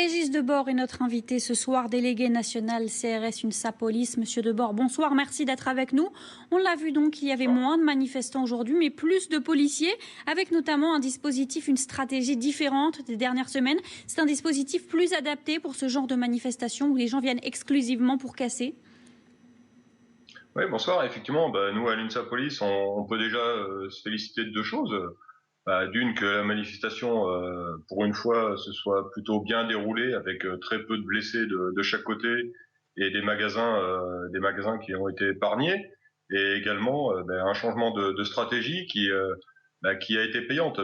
Régis Debord est notre invité ce soir, délégué national CRS UNSA Police. Monsieur Debord, bonsoir, merci d'être avec nous. On l'a vu donc, il y avait moins de manifestants aujourd'hui, mais plus de policiers, avec notamment un dispositif, une stratégie différente des dernières semaines. C'est un dispositif plus adapté pour ce genre de manifestation où les gens viennent exclusivement pour casser. Oui, bonsoir. Effectivement, nous, à l'UNSA Police, on peut déjà se féliciter de deux choses. D'une, que la manifestation, pour une fois, se soit plutôt bien déroulée, avec très peu de blessés de chaque côté et des magasins qui ont été épargnés. Et également, un changement de stratégie qui a été payante.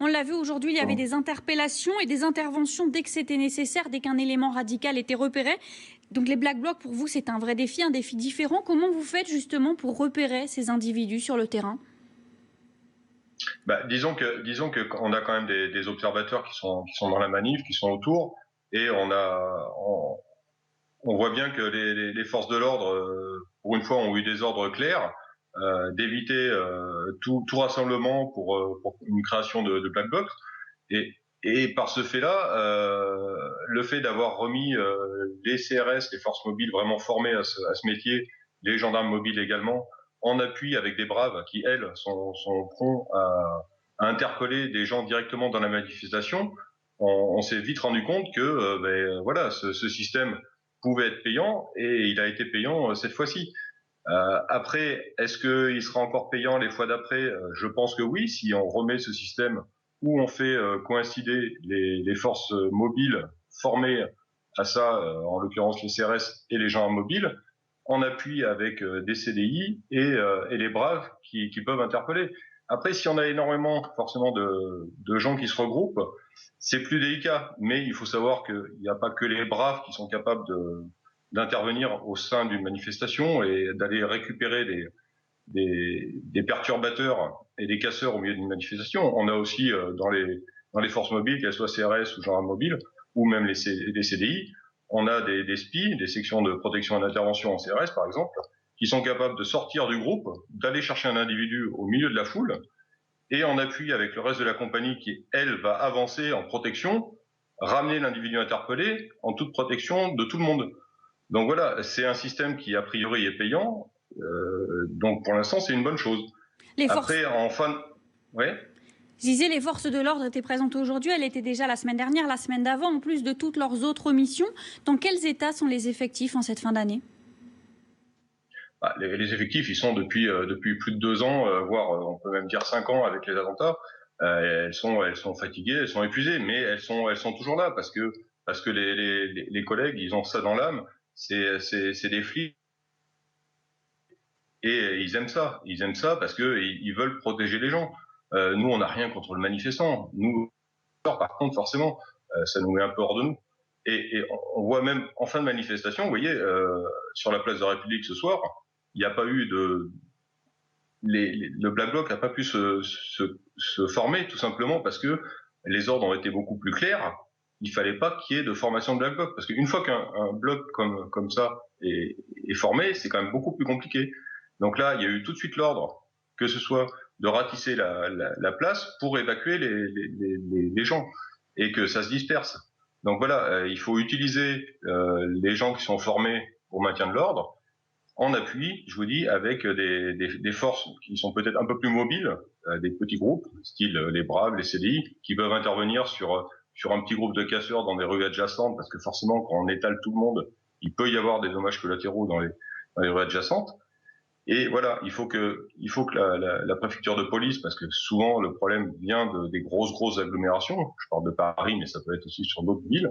On l'a vu aujourd'hui, il y avait des interpellations et des interventions dès que c'était nécessaire, dès qu'un élément radical était repéré. Donc les Black Blocs, pour vous, c'est un vrai défi, un défi différent. Comment vous faites justement pour repérer ces individus sur le terrain ? Disons que on a quand même des observateurs qui sont dans la manif, qui sont autour, et on voit bien que les forces de l'ordre, pour une fois, ont eu des ordres clairs d'éviter tout rassemblement pour une création de Black Bloc. Et par ce fait-là, le fait d'avoir remis les CRS, les forces mobiles vraiment formées à ce métier, les gendarmes mobiles également, en appui avec des braves qui, elles, sont prompts à interpeller des gens directement dans la manifestation, on s'est vite rendu compte que voilà, ce système pouvait être payant, et il a été payant cette fois-ci. Après, est-ce qu'il sera encore payant les fois d'après? Je pense que oui, si on remet ce système où on fait coïncider les forces mobiles formées à ça, en l'occurrence les CRS et les gens mobiles, en appui avec des CDI et les braves qui peuvent interpeller. Après, si on a énormément forcément de gens qui se regroupent, c'est plus délicat. Mais il faut savoir qu'il n'y a pas que les braves qui sont capables d'intervenir au sein d'une manifestation et d'aller récupérer des perturbateurs et des casseurs au milieu d'une manifestation. On a aussi dans les forces mobiles, qu'elles soient CRS ou gendarmes mobiles, ou même les CDI, on a des SPI, des sections de protection et d'intervention en CRS par exemple, qui sont capables de sortir du groupe, d'aller chercher un individu au milieu de la foule, et en appui avec le reste de la compagnie qui, elle, va avancer en protection, ramener l'individu interpellé en toute protection de tout le monde. Donc voilà, c'est un système qui a priori est payant, donc pour l'instant c'est une bonne chose. Les forces... Après, en fin de... Ouais. Je disais, les forces de l'ordre étaient présentes aujourd'hui, elles étaient déjà la semaine dernière, la semaine d'avant, en plus de toutes leurs autres missions. Dans quels états sont les effectifs en cette fin d'année ? Les effectifs, ils sont depuis plus de 2 ans, voire on peut même dire 5 ans avec les attentats. Elles sont fatiguées, elles sont épuisées, mais elles sont toujours là parce que les collègues, ils ont ça dans l'âme. C'est des flics et ils aiment ça. Ils aiment ça parce que ils veulent protéger les gens. Nous, on n'a rien contre le manifestant. Nous, par contre, forcément, ça nous met un peu hors de nous. Et on voit même en fin de manifestation, vous voyez, sur la place de la République ce soir, il n'y a pas eu le Black Bloc n'a pas pu se former tout simplement parce que les ordres ont été beaucoup plus clairs. Il fallait pas qu'il y ait de formation de Black Bloc parce qu'une fois qu'un bloc comme ça est formé, c'est quand même beaucoup plus compliqué. Donc là, il y a eu tout de suite l'ordre que ce soit de ratisser la place pour évacuer les gens et que ça se disperse. Donc voilà, il faut utiliser les gens qui sont formés au maintien de l'ordre en appui, je vous dis, avec des forces qui sont peut-être un peu plus mobiles, des petits groupes, style les Braves, les CDI, qui peuvent intervenir sur un petit groupe de casseurs dans des rues adjacentes, parce que forcément, quand on étale tout le monde, il peut y avoir des dommages collatéraux dans les rues adjacentes. Et voilà, il faut que la préfecture de police, parce que souvent le problème vient des grosses agglomérations, je parle de Paris, mais ça peut être aussi sur d'autres villes,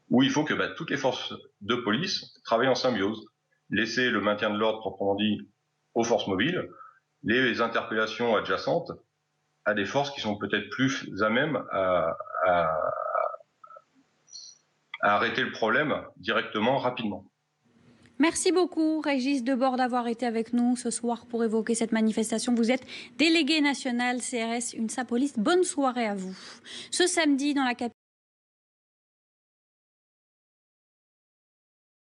où il faut que toutes les forces de police travaillent en symbiose. Laisser le maintien de l'ordre proprement dit aux forces mobiles, les interpellations adjacentes à des forces qui sont peut-être plus à même à arrêter le problème directement, rapidement. Merci beaucoup, Régis Debord, d'avoir été avec nous ce soir pour évoquer cette manifestation. Vous êtes délégué national CRS UNSA Police. Bonne soirée à vous. Ce samedi, dans la capitale